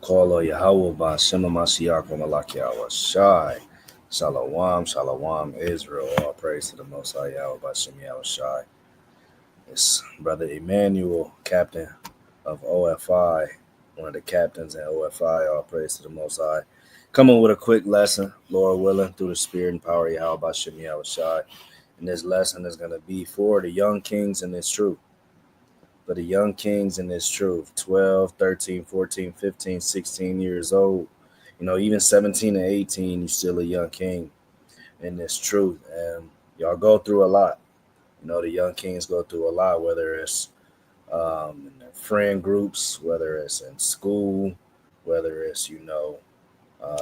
Kolo Yahweh ba Shema Mashiach wa Malakiah Shai. Shalom, Shalom, Israel. All praise to the Most High Yahweh by Shem Yahweh Shai. It's Brother Emmanuel, captain of O.F.I, one of the captains in O.F.I. All praise to the Most High. Coming with a quick lesson, Lord willing, through the Spirit and power of Yahweh by Shem Yahweh Shai. And this lesson is going to be for the young kings in this truth. For the young kings in this truth, 12, 13, 14, 15, 16 years old, even 17 and 18, you're still a young king in this truth. And y'all go through a lot. The young kings go through a lot, whether it's in their friend groups, whether it's in school, whether it's,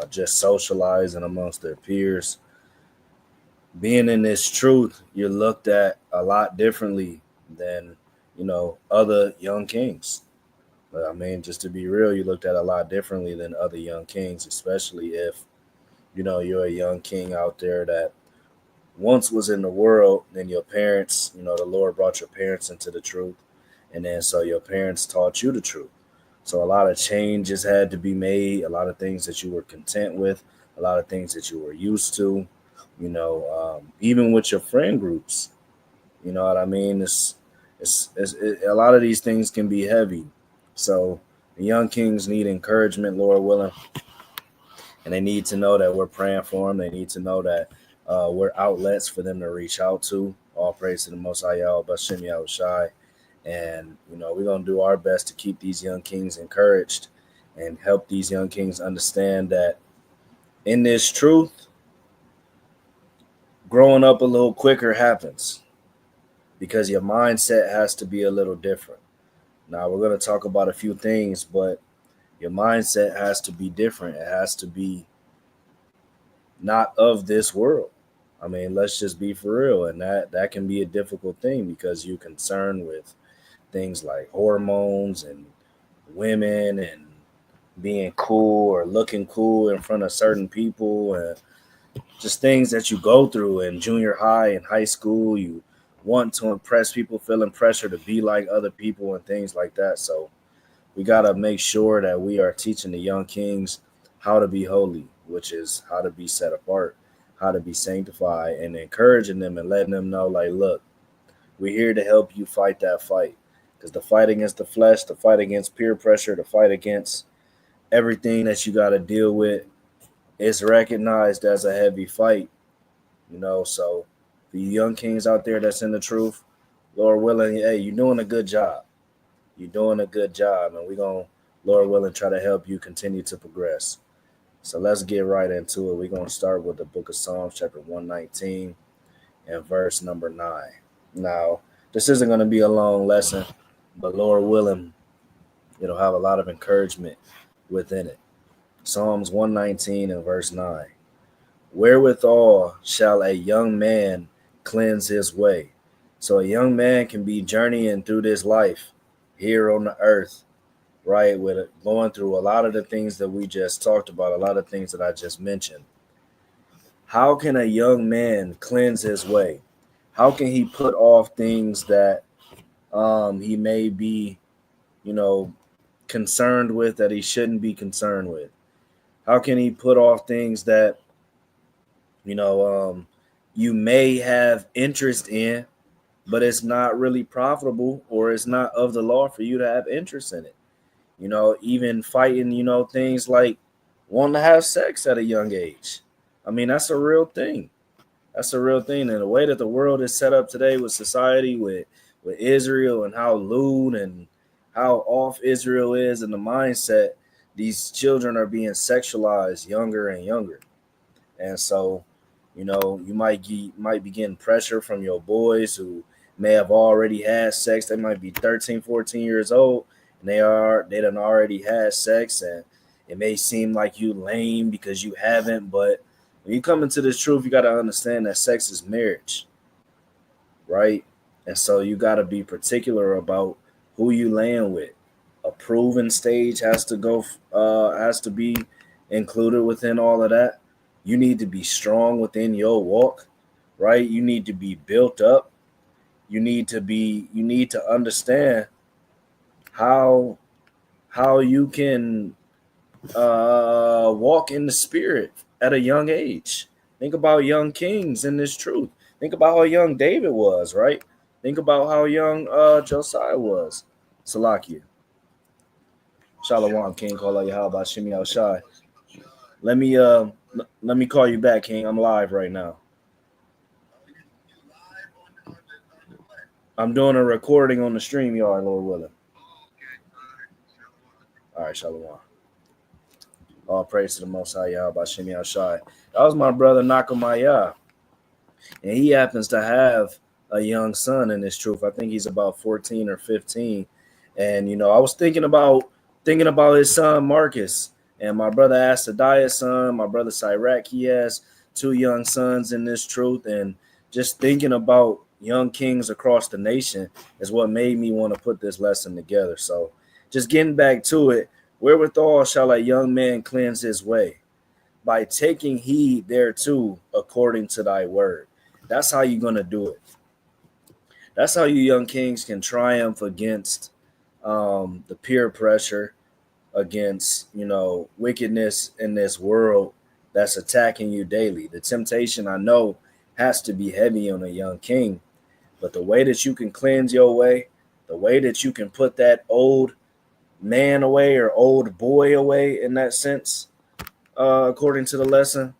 just socializing amongst their peers. Being in this truth, you're looked at a lot differently than, other young kings. But I mean, just to be real, you looked at a lot differently than other young kings, especially if, you're a young king out there that once was in the world, then your parents, the Lord brought your parents into the truth. And then so your parents taught you the truth. So a lot of changes had to be made, a lot of things that you were content with, a lot of things that you were used to, even with your friend groups. You know what I mean? A lot of these things can be heavy. So the young kings need encouragement, Lord willing, and they need to know that we're praying for them. They need to know that we're outlets for them to reach out to. All praise to the Most High Yahweh, Bashem Yahweh Shai. And, we're going to do our best to keep these young kings encouraged and help these young kings understand that in this truth, growing up a little quicker happens because your mindset has to be a little different. Now, we're going to talk about a few things, but your mindset has to be different. It has to be not of this world. I mean, let's just be for real. And that can be a difficult thing because you're concerned with things like hormones and women and being cool or looking cool in front of certain people and just things that you go through in junior high and high school. You want to impress people, feeling pressure to be like other people and things like that. So we got to make sure that we are teaching the young kings how to be holy, which is how to be set apart, how to be sanctified, and encouraging them and letting them know, like, look, we're here to help you fight that fight. Because the fight against the flesh, the fight against peer pressure, the fight against everything that you got to deal with is recognized as a heavy fight. So the young kings out there that's in the truth, Lord willing, hey, you're doing a good job. You're doing a good job, and we're going to, Lord willing, try to help you continue to progress. So let's get right into it. We're going to start with the book of Psalms, chapter 119, and verse number 9. Now, this isn't going to be a long lesson, but Lord willing, it'll have a lot of encouragement within it. Psalms 119 and verse 9. Wherewithal shall a young man cleanse his way? So a young man can be journeying through this life here on the earth, right? With it, going through a lot of the things that we just talked about, a lot of things that I just mentioned. How can a young man cleanse his way? How can he put off things that he may be, you know, concerned with that he shouldn't be concerned with? How can he put off things that, you know, you may have interest in, but it's not really profitable or it's not of the law for you to have interest in it? Even fighting, things like wanting to have sex at a young age. I mean, that's a real thing. That's a real thing. And the way that the world is set up today with society, with Israel and how lewd and how off Israel is and the mindset, these children are being sexualized younger and younger. And so, you might be getting pressure from your boys who may have already had sex. They might be 13, 14 years old, and they done already had sex, and it may seem like you lame because you haven't, but when you come into this truth, you got to understand that sex is marriage, right? And so you got to be particular about who you laying with. A proven stage has to be included within all of that. You need to be strong within your walk, right? You need to be built up. You need to understand how how you can walk in the spirit at a young age. Think about young kings in this truth. Think about how young David was, right? Think about how young Josiah was. Salakia. Shalom, King. Call out Yahweh Shimi Al Shai. Let me call you back, King. I'm live right now. I'm doing a recording on the stream yard, Lord willing. All right, Shalom. All praise to the Most High Yahweh Shimi Al Shai. That was my brother Nakamaya. And he happens to have a young son in this truth. I think he's about 14 or 15. And I was thinking about his son Marcus. And my brother Asadiah's son, my brother Sirach, he has two young sons in this truth. And just thinking about young kings across the nation is what made me want to put this lesson together. So just getting back to it, wherewithal shall a young man cleanse his way? By taking heed thereto according to thy word. That's how you're going to do it. That's how you young kings can triumph against the peer pressure, against, wickedness in this world that's attacking you daily. The temptation, I know, has to be heavy on a young king, but the way that you can cleanse your way, the way that you can put that old man away or old boy away in that sense, according to the lesson,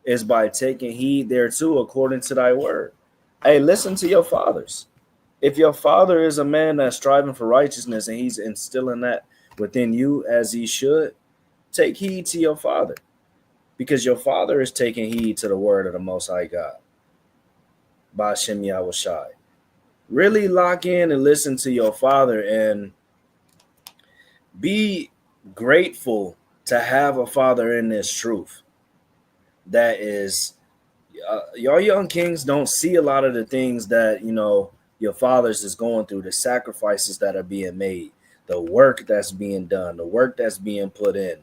is by taking heed thereto according to thy word. Hey, listen to your fathers. If your father is a man that's striving for righteousness and he's instilling that within you as he should, take heed to your father, because your father is taking heed to the word of the Most High God. Ba'ashem Yahushai. Really lock in and listen to your father and be grateful to have a father in this truth that is y'all young kings don't see a lot of the things that your fathers is going through, the sacrifices that are being made, the work that's being done, the work that's being put in,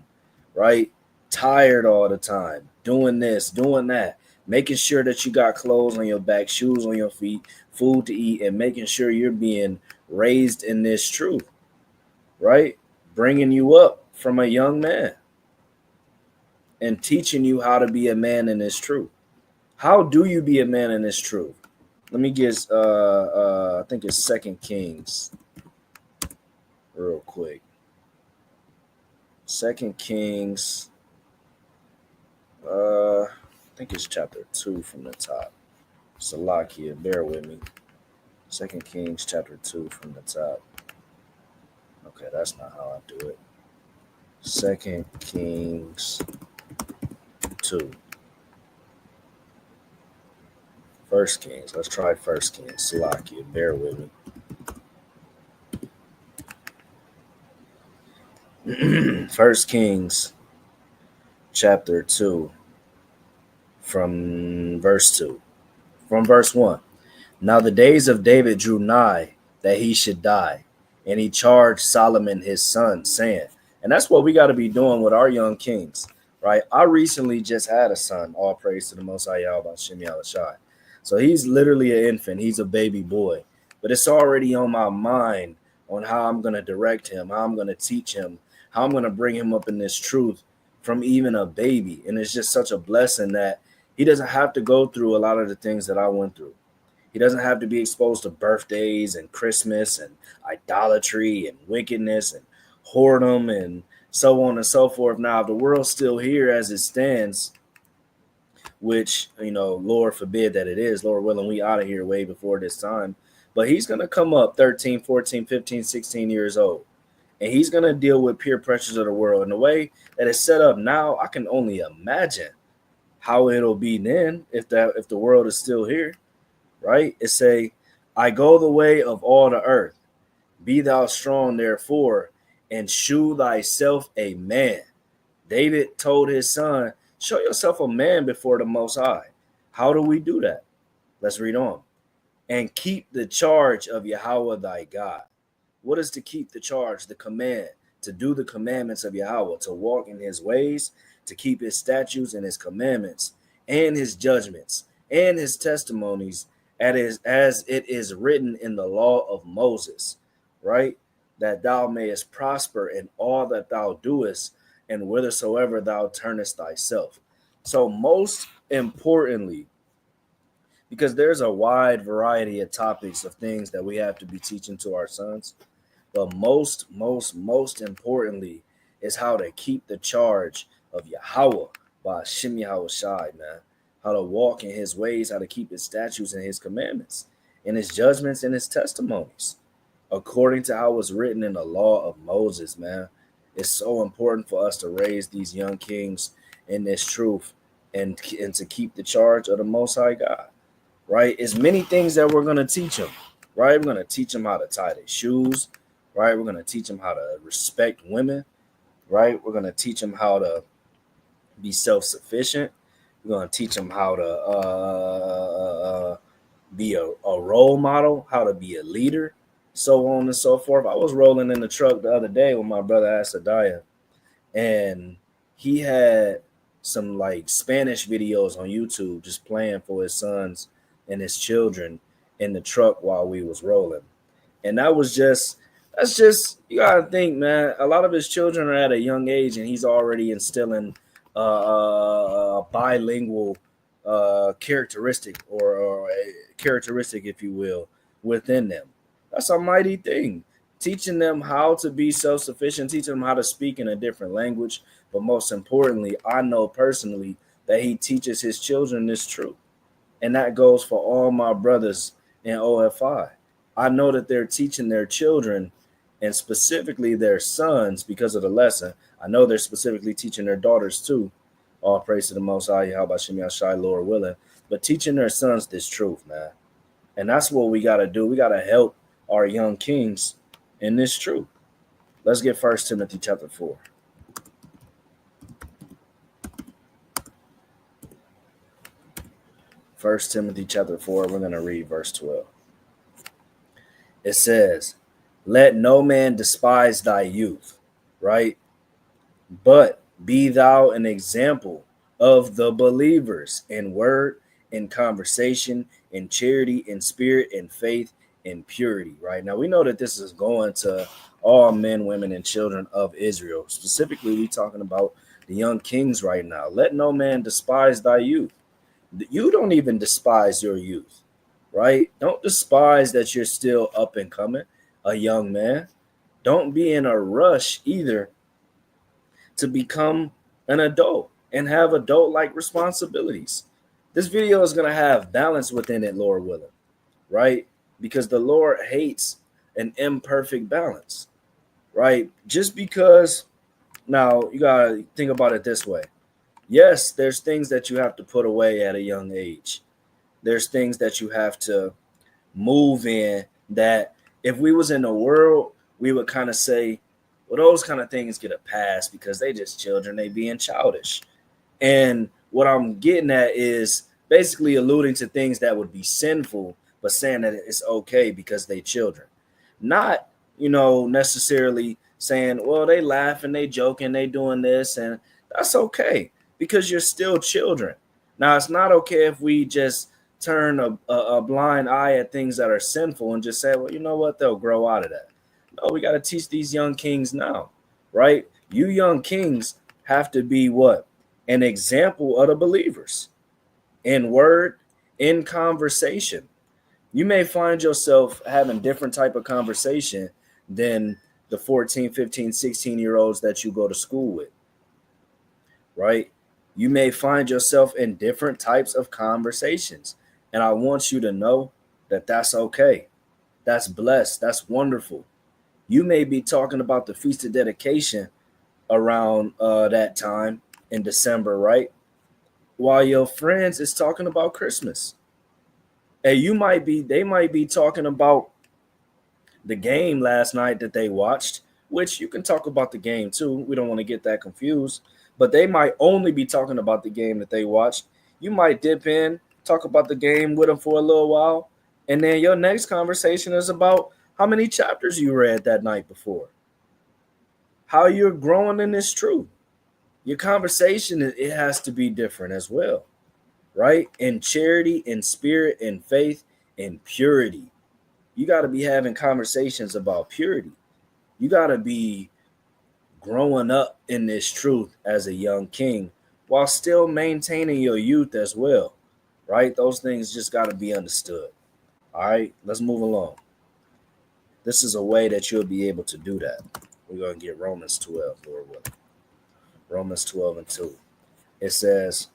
right? Tired all the time, doing this, doing that, making sure that you got clothes on your back, shoes on your feet, food to eat, and making sure you're being raised in this truth, right? Bringing you up from a young man and teaching you how to be a man in this truth. How do you be a man in this truth? Let me get I think it's Second Kings real quick. Second Kings, I think it's chapter 2 from the top. Salakia, bear with me. Second Kings chapter 2 from the top. Okay, that's not how I do it. Second Kings 2. First Kings. Let's try First Kings. Salakia, bear with me. First Kings chapter 2 from verse 2. From verse 1. Now the days of David drew nigh that he should die, and he charged Solomon his son, saying, and that's what we got to be doing with our young kings, right? I recently just had a son, all praise to the Most High Yahweh Shimi Alashai. So he's literally an infant, he's a baby boy, but it's already on my mind on how I'm going to direct him, how I'm going to teach him, how I'm going to bring him up in this truth from even a baby. And it's just such a blessing that he doesn't have to go through a lot of the things that I went through. He doesn't have to be exposed to birthdays and Christmas and idolatry and wickedness and whoredom and so on and so forth. Now, if the world's still here as it stands, which, Lord forbid that it is, Lord willing, we out of here way before this time. But he's going to come up 13, 14, 15, 16 years old. And he's going to deal with peer pressures of the world. And the way that it's set up now, I can only imagine how it'll be then if the world is still here. Right? It say, I go the way of all the earth. Be thou strong, therefore, and shew thyself a man. David told his son, show yourself a man before the Most High. How do we do that? Let's read on. And keep the charge of Yahweh thy God. What is to keep the charge? The command, to do the commandments of Yahweh, to walk in his ways, to keep his statutes and his commandments, and his judgments, and his testimonies, as it is written in the law of Moses, right? That thou mayest prosper in all that thou doest, and whithersoever thou turnest thyself. So, most importantly, because there's a wide variety of topics of things that we have to be teaching to our sons, but most importantly is how to keep the charge of Yahweh by Shem Yahweh Shai, man. How to walk in his ways, how to keep his statutes and his commandments, and his judgments and his testimonies, according to how it's written in the law of Moses, man. It's so important for us to raise these young kings in this truth and to keep the charge of the Most High God, right? It's many things that we're going to teach them, right? We're going to teach them how to tie their shoes, right? We're going to teach them how to respect women, right? We're going to teach them how to be self-sufficient. We're going to teach them how to be a role model, how to be a leader, so on and so forth. I was rolling in the truck the other day with my brother Asadiah, and he had some like Spanish videos on YouTube just playing for his sons and his children in the truck while we was rolling. And that's just you gotta think, man. A lot of his children are at a young age, and he's already instilling bilingual characteristic or a characteristic, if you will, within them. That's a mighty thing. Teaching them how to be self sufficient, teaching them how to speak in a different language. But most importantly, I know personally that he teaches his children this truth. And that goes for all my brothers in O.F.I. I know that they're teaching their children and specifically their sons because of the lesson. I know they're specifically teaching their daughters too. All praise to the Most High, how about Shem Yashai, Lord willing. But teaching their sons this truth, man. And that's what we got to do. We got to help our young kings in this truth. Let's get 1 Timothy chapter 4. 1 Timothy chapter 4, we're going to read verse 12. It says, let no man despise thy youth, right? But be thou an example of the believers in word, in conversation, in charity, in spirit, in faith, in purity, right? Now we know that this is going to all men, women, and children of Israel. Specifically, we talking about the young kings right now. Let no man despise thy youth. You don't even despise your youth, right? Don't despise that you're still up and coming, a young man. Don't be in a rush either to become an adult and have adult like responsibilities. This video is going to have balance within it, Lord willing, right? Because the Lord hates an imperfect balance, right? Just because now you got to think about it this way. Yes, there's things that you have to put away at a young age. There's things that you have to move in that if we was in the world, we would kind of say, well, those kind of things get a pass because they just children, they being childish. And what I'm getting at is basically alluding to things that would be sinful, but saying that it's okay because they children. Not, necessarily saying, well, they laughing, they joking, they doing this, and that's okay because you're still children. Now, it's not okay if we just turn a blind eye at things that are sinful and just say, well, you know what, they'll grow out of that. No, we got to teach these young kings now, right? You young kings have to be what? An example of the believers in word, in conversation. You may find yourself having different type of conversation than the 14, 15, 16-year-olds that you go to school with, right? You may find yourself in different types of conversations. And I want you to know that that's okay. That's blessed. That's wonderful. You may be talking about the Feast of Dedication around that time in December, right? While your friends is talking about Christmas. And they might be talking about the game last night that they watched, which you can talk about the game too. We don't want to get that confused, but they might only be talking about the game that they watched. You might dip in, talk about the game with them for a little while, and then your next conversation is about how many chapters you read that night before, how you're growing in this truth. Your conversation, it has to be different as well, right? In charity, in spirit, in faith, in purity. You got to be having conversations about purity. You got to be growing up in this truth as a young king while still maintaining your youth as well, right? Those things just got to be understood. All right, let's move along. This is a way that you'll be able to do that. We're going to get Romans 12, Lord willing. Romans 12 and 2. It says,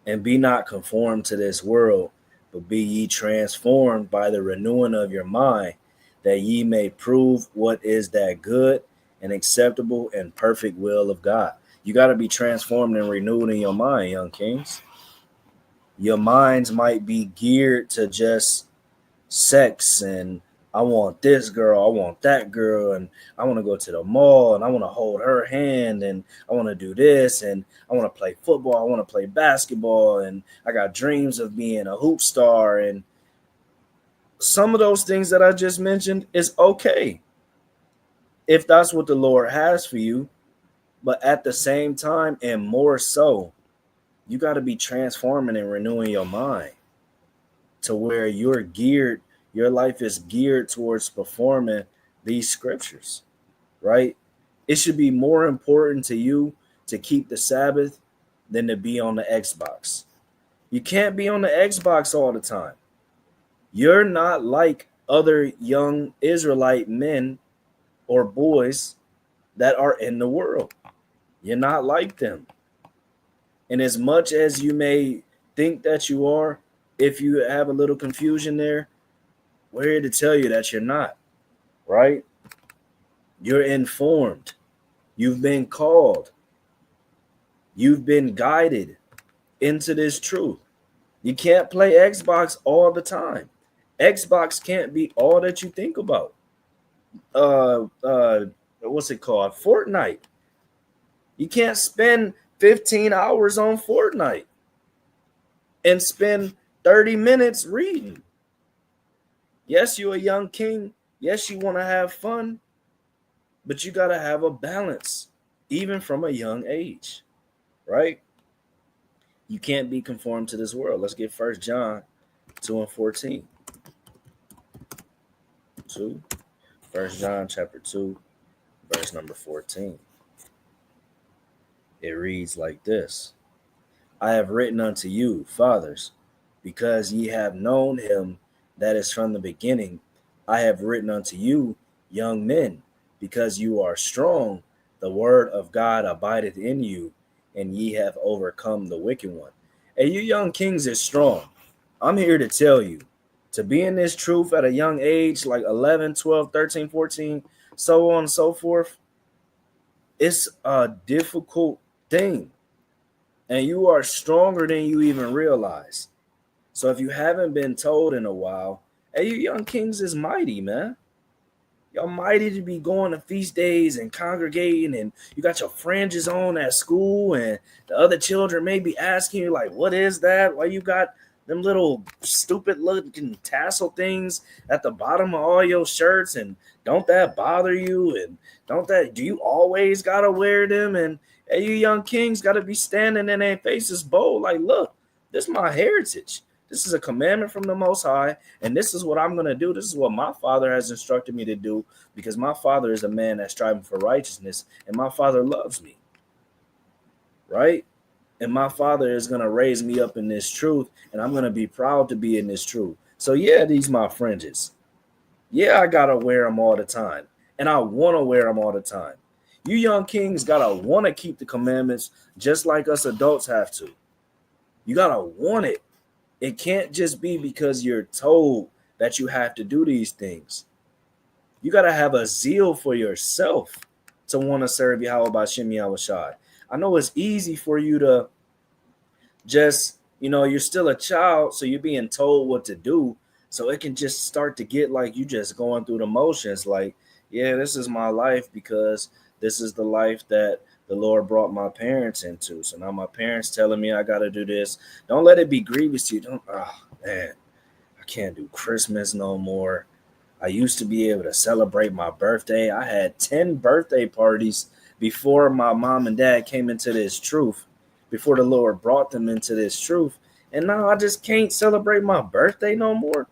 and be not conformed to this world, but be ye transformed by the renewing of your mind, that ye may prove what is that good and acceptable and perfect will of God. You got to be transformed and renewed in your mind, young kings. Your minds might be geared to just sex and I want this girl, I want that girl, and I want to go to the mall and I want to hold her hand and I want to do this and I want to play football, I want to play basketball, and I got dreams of being a hoop star. And some of those things that I just mentioned is okay if that's what the Lord has for you. But at the same time, and more so, you got to be transforming and renewing your mind to where your life is geared towards performing these scriptures, right? It should be more important to you to keep the Sabbath than to be on the Xbox. You can't be on the Xbox all the time. You're not like other young Israelite men or boys that are in the world. You're not like them. And as much as you may think that you are, if you have a little confusion there, we're here to tell you that you're not, right? You're informed. You've been called. You've been guided into this truth. You can't play Xbox all the time. Xbox can't be all that you think about. What's it called? Fortnite. You can't spend 15 hours on Fortnite and spend 30 minutes reading. Yes, you're a young king. Yes, you want to have fun, but you got to have a balance, even from a young age, right? You can't be conformed to this world. Let's get 1 John 2 and 14. 2. 1 John chapter 2, verse number 14. It reads like this. I have written unto you, fathers, because ye have known him that is from the beginning. I have written unto you, young men, because you are strong. The word of God abideth in you, and ye have overcome the wicked one. And you young kings is strong. I'm here to tell you, to be in this truth at a young age, like 11, 12, 13, 14, so on and so forth, it's a difficult thing. And you are stronger than you even realize. So if you haven't been told in a while, hey, you young kings is mighty, man. Y'all mighty to be going to feast days and congregating, and you got your fringes on at school, and the other children may be asking you, like, what is that? Why you got them little stupid looking tassel things at the bottom of all your shirts? And don't that bother you? And do you always gotta wear them? And hey, you young kings gotta be standing in their faces bold, like, look, this is my heritage. This is a commandment from the Most High, and this is what I'm going to do. This is what my Father has instructed me to do, because my Father is a man that's striving for righteousness, and my Father loves me, right? And my Father is going to raise me up in this truth, and I'm going to be proud to be in this truth. So yeah, these my fringes. Yeah, I got to wear them all the time, and I want to wear them all the time. You young kings got to want to keep the commandments just like us adults have to. You got to want it. It can't just be because you're told that you have to do these things. You got to have a zeal for yourself to want to serve Yahweh B'Shem Yahushai. I know it's easy for you to just, you're still a child, so you're being told what to do. So it can just start to get like you just going through the motions. Like, yeah, this is my life because this is the life that the Lord brought my parents into. So now my parents telling me I got to do this. Don't let it be grievous to you. Man, I can't do Christmas no more. I used to be able to celebrate my birthday. I had 10 birthday parties before my mom and dad came into this truth, before the Lord brought them into this truth. And now I just can't celebrate my birthday no more.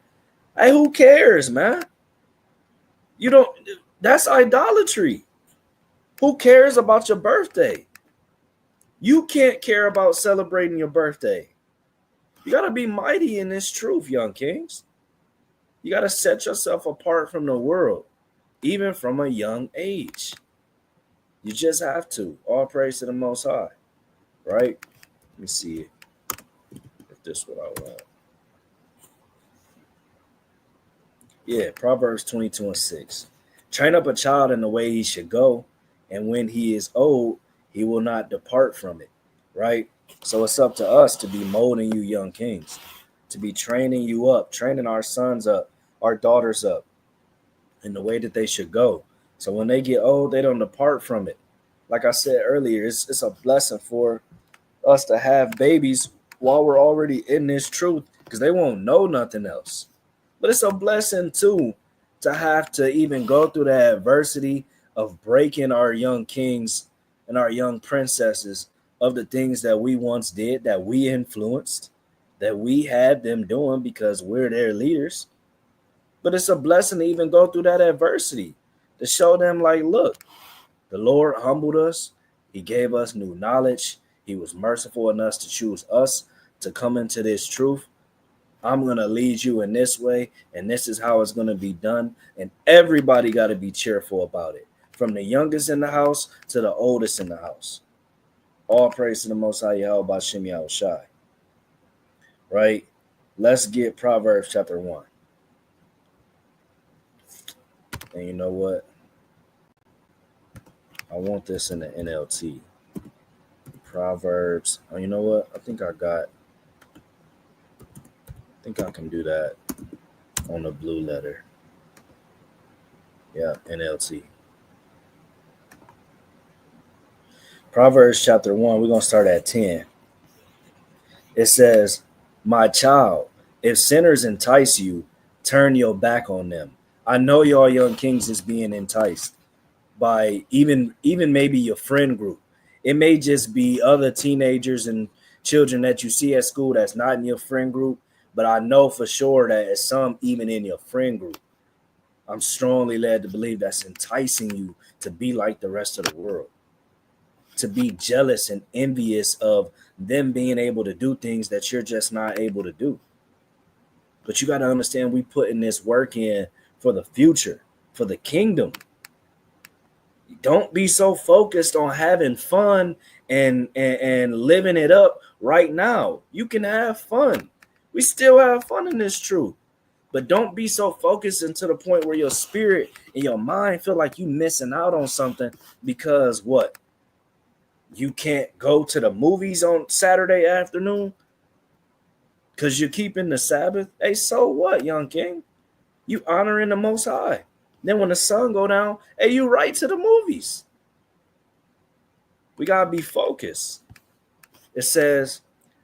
Hey, who cares, man? That's idolatry. Who cares about your birthday? You can't care about celebrating your birthday. You got to be mighty in this truth, young kings. You got to set yourself apart from the world, even from a young age. You just have to. All praise to the Most High, right? Let me see if this is what I want. Yeah, Proverbs 22:6. Train up a child in the way he should go, and when he is old, he will not depart from it, right? So it's up to us to be molding you young kings, to be training you up, training our sons up, our daughters up in the way that they should go. So when they get old, they don't depart from it. Like I said earlier, it's a blessing for us to have babies while we're already in this truth because they won't know nothing else. But it's a blessing too to have to even go through the adversity of breaking our young kings and our young princesses of the things that we once did, that we influenced, that we had them doing because we're their leaders. But it's a blessing to even go through that adversity to show them, like, look, the Lord humbled us. He gave us new knowledge. He was merciful enough to choose us to come into this truth. I'm going to lead you in this way, and this is how it's going to be done. And everybody got to be cheerful about it, from the youngest in the house to the oldest in the house. All praise to the Most High Yahweh B'Shem Yahushai. Right? Let's get Proverbs chapter 1. And you know what? I want this in the NLT. Proverbs. Oh, you know what? I think I can do that on the blue letter. Yeah, NLT. Proverbs chapter 1, we're going to start at 10. It says, my child, if sinners entice you, turn your back on them. I know y'all young kings is being enticed by even maybe your friend group. It may just be other teenagers and children that you see at school that's not in your friend group, but I know for sure that it's some even in your friend group. I'm strongly led to believe that's enticing you to be like the rest of the world, to be jealous and envious of them being able to do things that you're just not able to do. But you got to understand, we putting this work in for the future, for the kingdom. Don't be so focused on having fun and living it up right now. You can have fun. We still have fun in this truth. But don't be so focused into the point where your spirit and your mind feel like you missing out on something because what? You can't go to the movies on Saturday afternoon because you're keeping the Sabbath. Hey, so what, young king? You honoring the Most High. Then when the sun go down, hey, you right to the movies. We got to be focused. It says,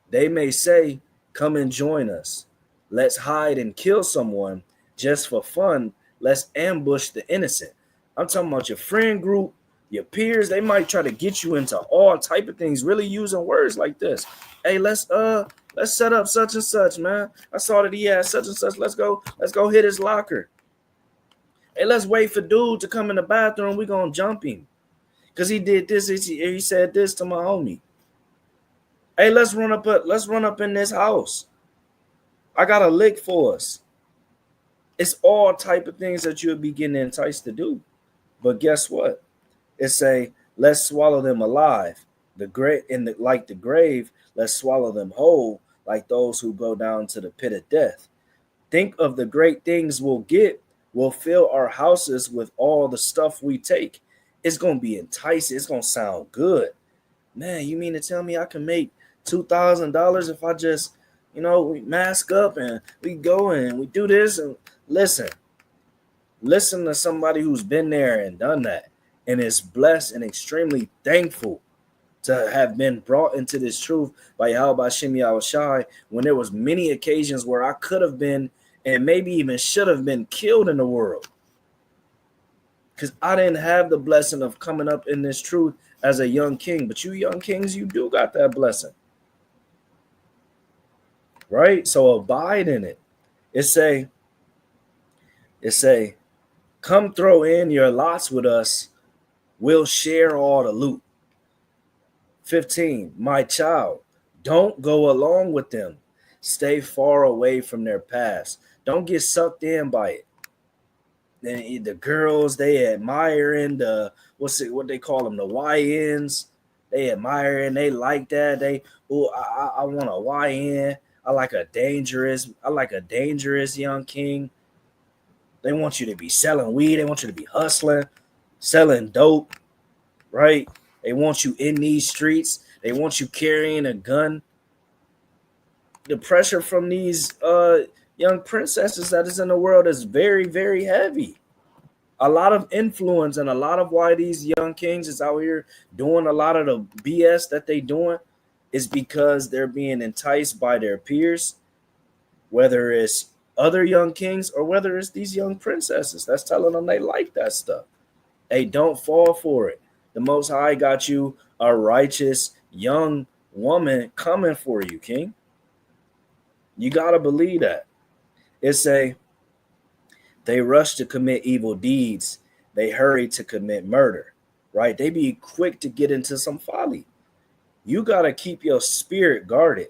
they may say, come and join us. Let's hide and kill someone just for fun. Let's ambush the innocent. I'm talking about your friend group, your peers. They might try to get you into all type of things, really using words like this. Hey, let's set up such and such, man. I saw that he had such and such. Let's go hit his locker. Hey, let's wait for dude to come in the bathroom. We're gonna jump him. Because he did this, he said this to my homie. Hey, let's run up in this house. I got a lick for us. It's all type of things that you'll be getting enticed to do. But guess what? It say, let's swallow them alive. Like the grave, let's swallow them whole, like those who go down to the pit of death. Think of the great things we'll get. We'll fill our houses with all the stuff we take. It's gonna be enticing. It's gonna sound good. Man, you mean to tell me I can make $2,000 if I just, we mask up and we go and we do this? And listen to somebody who's been there and done that and is blessed and extremely thankful to have been brought into this truth by Yahweh B'Shem Yahushai when there was many occasions where I could have been and maybe even should have been killed in the world. Because I didn't have the blessing of coming up in this truth as a young king. But you young kings, you do got that blessing. Right? So abide in it. It say, come throw in your lots with us We'll share all the loot. 15, my child, don't go along with them. Stay far away from their past. Don't get sucked in by it. Then the girls, they admiring what they call them, the YNs. They admire and they like that. I want a YN. I like a dangerous young king. They want you to be selling weed. They want you to be hustling, selling dope, right? They want you in these streets. They want you carrying a gun. The pressure from these young princesses that is in the world is very, very heavy. A lot of influence, and a lot of why these young kings is out here doing a lot of the BS that they doing is because they're being enticed by their peers, whether it's other young kings or whether it's these young princesses that's telling them they like that stuff. Hey, don't fall for it. The Most High got you a righteous young woman coming for you, king. You got to believe that. It's they rush to commit evil deeds. They hurry to commit murder, right? They be quick to get into some folly. You got to keep your spirit guarded.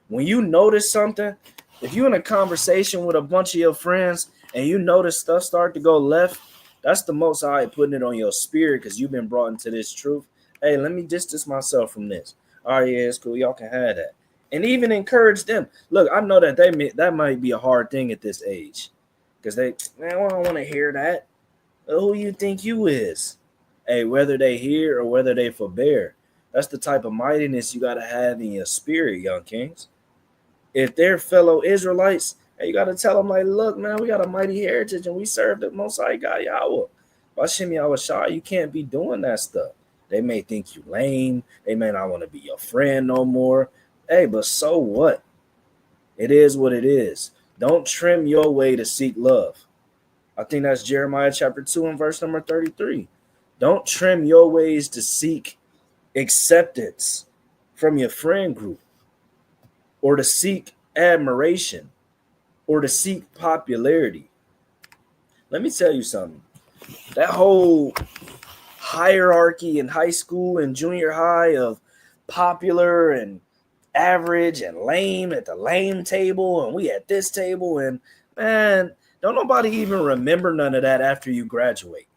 When you notice something, if you're in a conversation with a bunch of your friends and you notice stuff start to go left, that's the Most High putting it on your spirit because you've been brought into this truth. Hey, let me distance myself from this. All right, yeah, it's cool. Y'all can have that. And even encourage them. Look, I know that that might be a hard thing at this age because man, I don't want to hear that. Who you think you is? Hey, whether they hear or whether they forbear, that's the type of mightiness you got to have in your spirit, young kings. If they're fellow Israelites, hey, you got to tell them, like, look, man, we got a mighty heritage and we serve the Most High God Yahweh. Bashim Yahweh Shai, you can't be doing that stuff. They may think you lame. They may not want to be your friend no more. Hey, but so what? It is what it is. Don't trim your way to seek love. I think that's Jeremiah chapter 2 and verse number 33. Don't trim your ways to seek acceptance from your friend group, or to seek admiration, or to seek popularity. Let me tell you something. That whole hierarchy in high school and junior high of popular and average and lame at the lame table, and we at this table, and man, don't nobody even remember none of that after you graduate.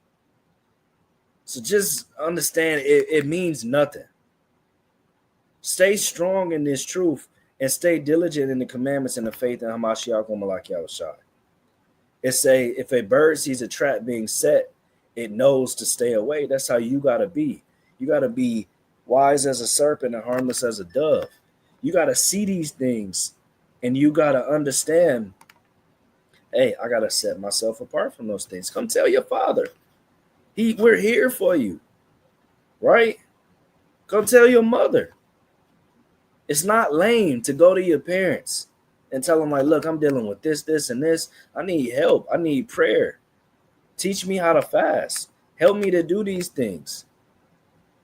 So just understand it means nothing. Stay strong in this truth and stay diligent in the commandments and the faith in Hamashiach Malak Yahushai. It's if a bird sees a trap being set, it knows to stay away. That's how you got to be. You got to be wise as a serpent and harmless as a dove. You got to see these things and you got to understand, hey, I got to set myself apart from those things. Come tell your father. We're here for you, right? Come tell your mother. It's not lame to go to your parents and tell them, like, look, I'm dealing with this, this, and this. I need help. I need prayer. Teach me how to fast. Help me to do these things.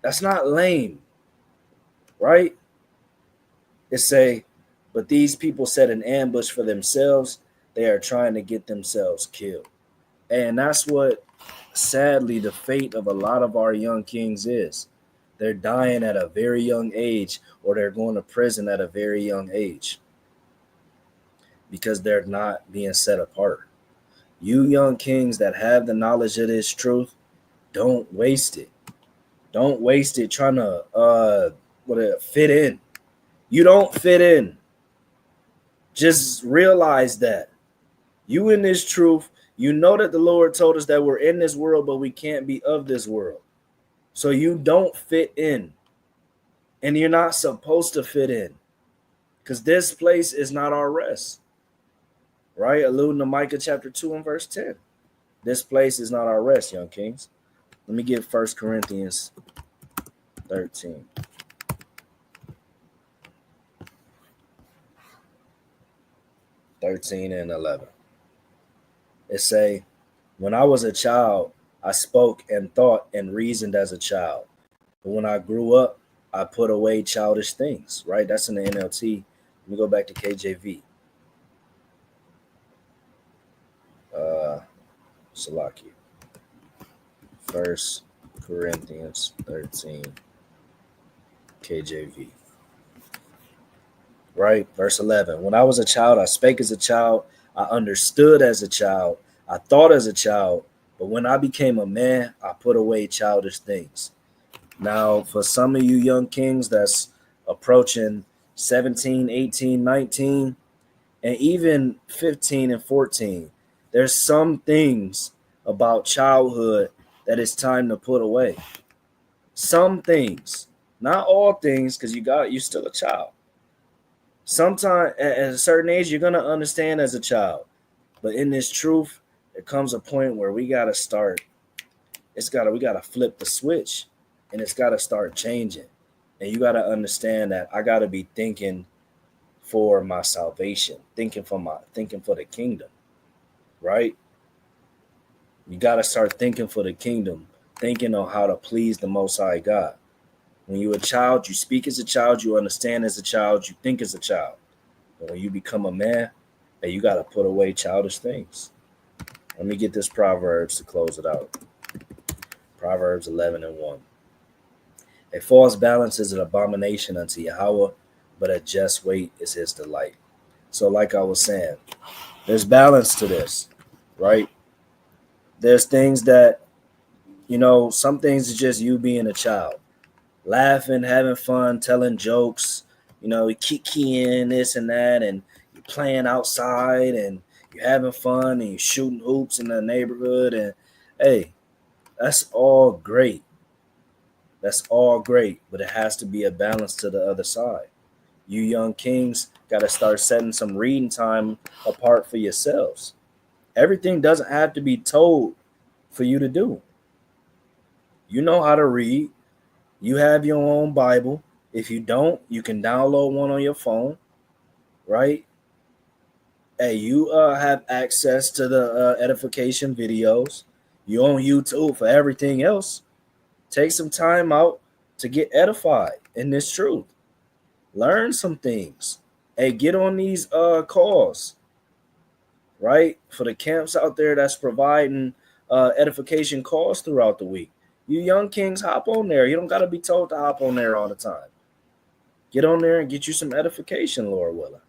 That's not lame, right? It's but these people set an ambush for themselves. They are trying to get themselves killed. And that's what, sadly, the fate of a lot of our young kings is. They're dying at a very young age, or they're going to prison at a very young age because they're not being set apart. You young kings that have the knowledge of this truth, don't waste it. Don't waste it trying to fit in. You don't fit in. Just realize that. You in this truth, you know that the Lord told us that we're in this world, but we can't be of this world. So you don't fit in. And you're not supposed to fit in. Because this place is not our rest. Right? Alluding to Micah chapter 2 and verse 10. This place is not our rest, young kings. Let me get 1 Corinthians 13. And 11. It when I was a child, I spoke and thought and reasoned as a child. But when I grew up, I put away childish things, right? That's in the NLT. Let me go back to KJV. Salaki. 1 Corinthians 13, KJV. Right? Verse 11. When I was a child, I spake as a child. I understood as a child. I thought as a child. But when I became a man, I put away childish things. Now, for some of you young kings that's approaching 17, 18, 19, and even 15 and 14, there's some things about childhood that it's time to put away. Some things, not all things, because you're still a child. Sometimes at a certain age, you're gonna understand as a child, but in this truth, there comes a point where we gotta start. We gotta flip the switch, and it's gotta start changing. And you gotta understand that I gotta be thinking for my salvation, thinking for the kingdom, right? You gotta start thinking for the kingdom, thinking on how to please the Most High God. When you're a child, you speak as a child, you understand as a child, you think as a child. But when you become a man, you got to put away childish things. Let me get this Proverbs to close it out. Proverbs 11 and 1. A false balance is an abomination unto Yahweh, but a just weight is his delight. So like I was saying, there's balance to this, right? There's things that, some things is just you being a child. Laughing, having fun, telling jokes, kikiing this and that, and you're playing outside and you're having fun and you're shooting hoops in the neighborhood. And hey, that's all great. That's all great, but it has to be a balance to the other side. You young kings got to start setting some reading time apart for yourselves. Everything doesn't have to be told for you to do. You know how to read. You have your own Bible. If you don't, you can download one on your phone, right? Hey, you have access to the edification videos. You on YouTube for everything else. Take some time out to get edified in this truth. Learn some things. Hey, get on these calls, right? For the camps out there that's providing edification calls throughout the week. You young kings, hop on there. You don't got to be told to hop on there all the time. Get on there and get you some edification, Lord willing.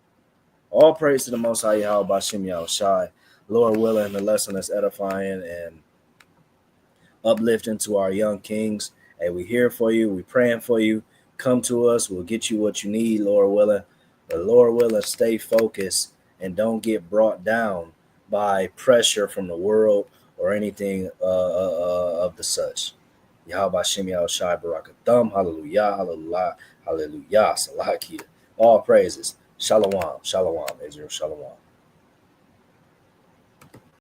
All praise to the Most High Yahweh Bashim Yahushai. Lord willing, the lesson is edifying and uplifting to our young kings. Hey, we here for you. We praying for you. Come to us. We'll get you what you need, Lord willing. But Lord willing, stay focused and don't get brought down by pressure from the world or anything of the such. Yahweh Bashim Yahushai Barakatham. Hallelujah. Hallelujah. Hallelujah. Salakia. All praises. Shalom. Shalom. Israel. Shalom.